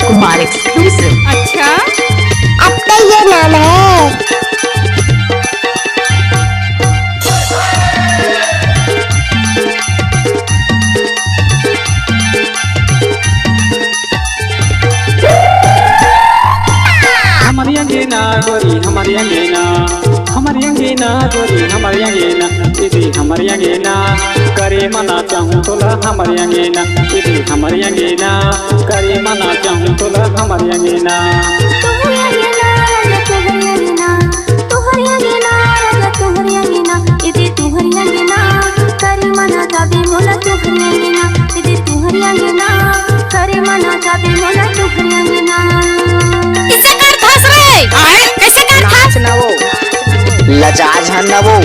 Kumar exclusive. अच्छा अब तो ये नाम है। हमारी अंगेना गोरी हमारी अंगेना गोरी हमारी अंगेना दीदी हमारी अंगेना करे मना चाहूँ तोला हमारी अंगेना दीदी हमारी अंगेना करे मना चाहूँ तोला हमारी अंगेना लजाज है न वो।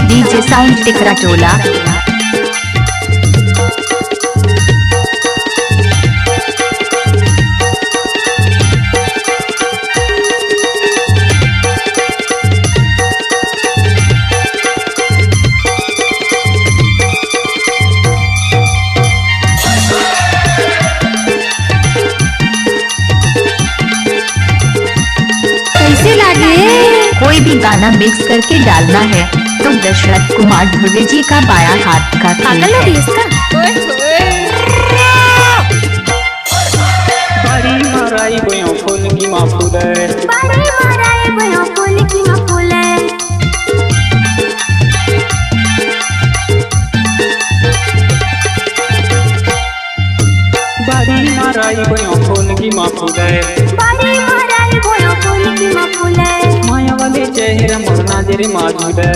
डीजे साउंड टिकरा टोला। कोई भी गाना मिक्स करके डालना है तो दशरथ कुमार ध्रुव जी का बाया हाथ का खेल है। बड़ी माराई बयो फूल की माँ फूले बड़ी माराई बयो फूल की माँ फूले माया वाले चेहरा मोर नजर माजूले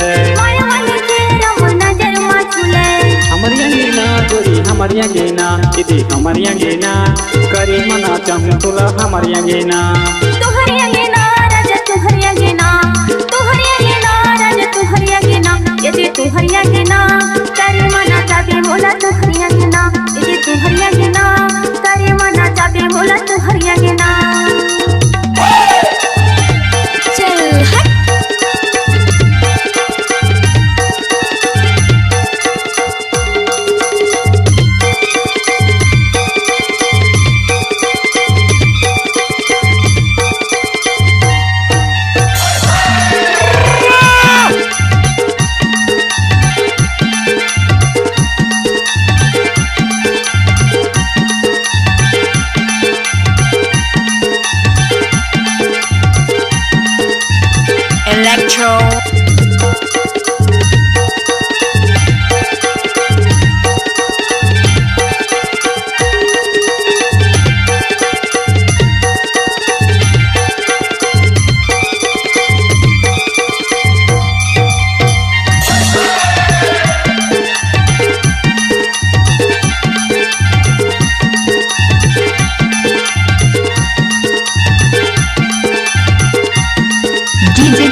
हमारी अंगेना गोरी हमारी अंगेना दीदी हमारी अंगेना करे मना चाहूँ तोला हमारी अंगेना तुहरी अंगेना राजा तुहरी अंगेना यदि तुहरी अंगेना करे मना चाबी बोला तुहरी अंगेना यदि तुहरी अंगेना करे मना चाबी बोला तुहरी अंगेना।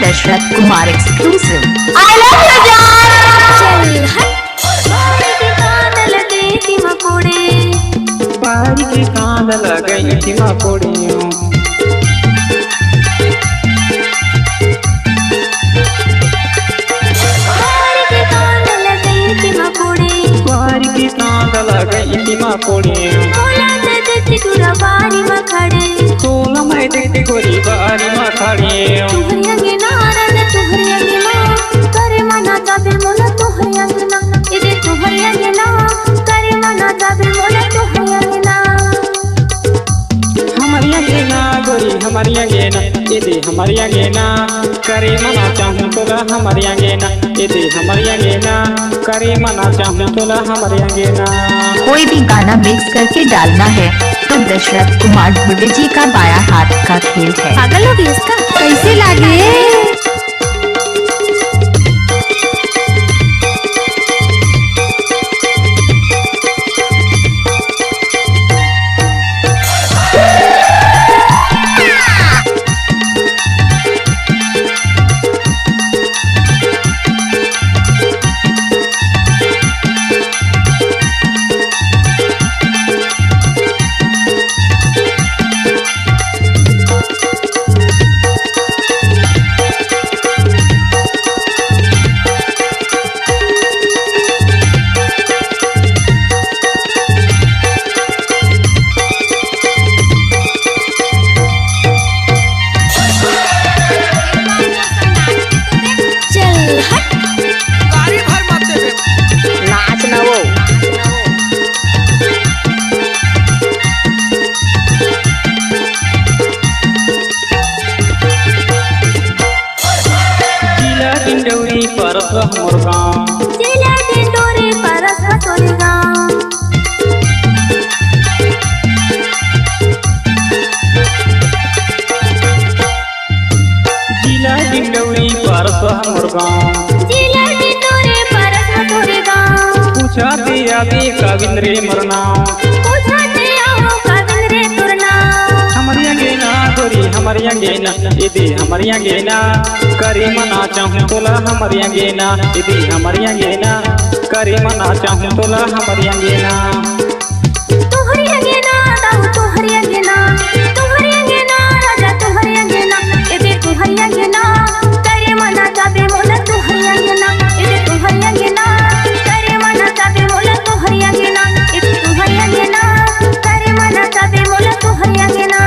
दशरथ कुमार एक्सक्लूसिव। बारी के कांद लगई थी मकोड़ियों बारी के कांद लगई थी मकोड़ियों तोला मैं देखती गोरी बारी मखड़ियों करे मना चाबी बोला तुहरी अंगेना यदि तुहरी अंगेना करे मना चाबी बोला तुहरी अंगेना। हमारी अंगेना गोरी हमारी अंगेना दीदी हमारी अंगेना करे मना चाहूँ तोला हमारी अंगेना दीदी हमारी अंगेना करे मना चाहूँ तोला हमारी अंगेना। कोई भी गाना मिक्स करके डालना है तो दशरथ कुमार ध्रुव जी का बाया हाथ का खेल है। पागल हो गई इसका कैसे लागे। यादी कविंद्रे मरना बुझाते आओ कविंद्रे तुरना हमारिया गेना गोरी हमारिया गेना इदी हमारिया गेना करे मना चाहूँ तोला हमारिया गेना इदी हमारिया गेना करे मना चाहूँ तोला हमारिया गेना तुहरिया गेना दाऊ तुहरिया गेना राजा तुहरिया गेना इदे तुहरिया गेना करे मना चाबे मोला तुहरिया गेना इदे तुहरिया गेना करे मना चाबे मोला तुहरिया गेना इदे तुहरिया गेना करे मना चाबे मोला तुहरिया गेना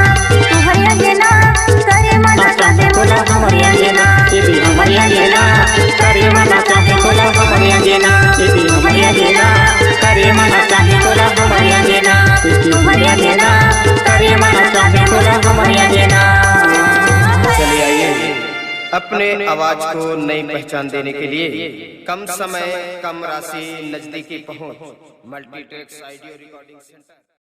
करे मना चाबे मोला तुहरिया गेना इदी हमारिया गेना करे मना चाहूँ तोला हमारिया गेना इदी हमारिया गेना करे मना चाहूँ तोला हमारिया गेना तुहरिया गेना करे मना चाहूँ तोला हमारिया गेना। चलिए आइए अपने आवाज को नई पहचान देने के लिए कम समय कम राशि नजदीकी पहुंच मल्टीट्रैक्स ऑडियो रिकॉर्डिंग सेंटर।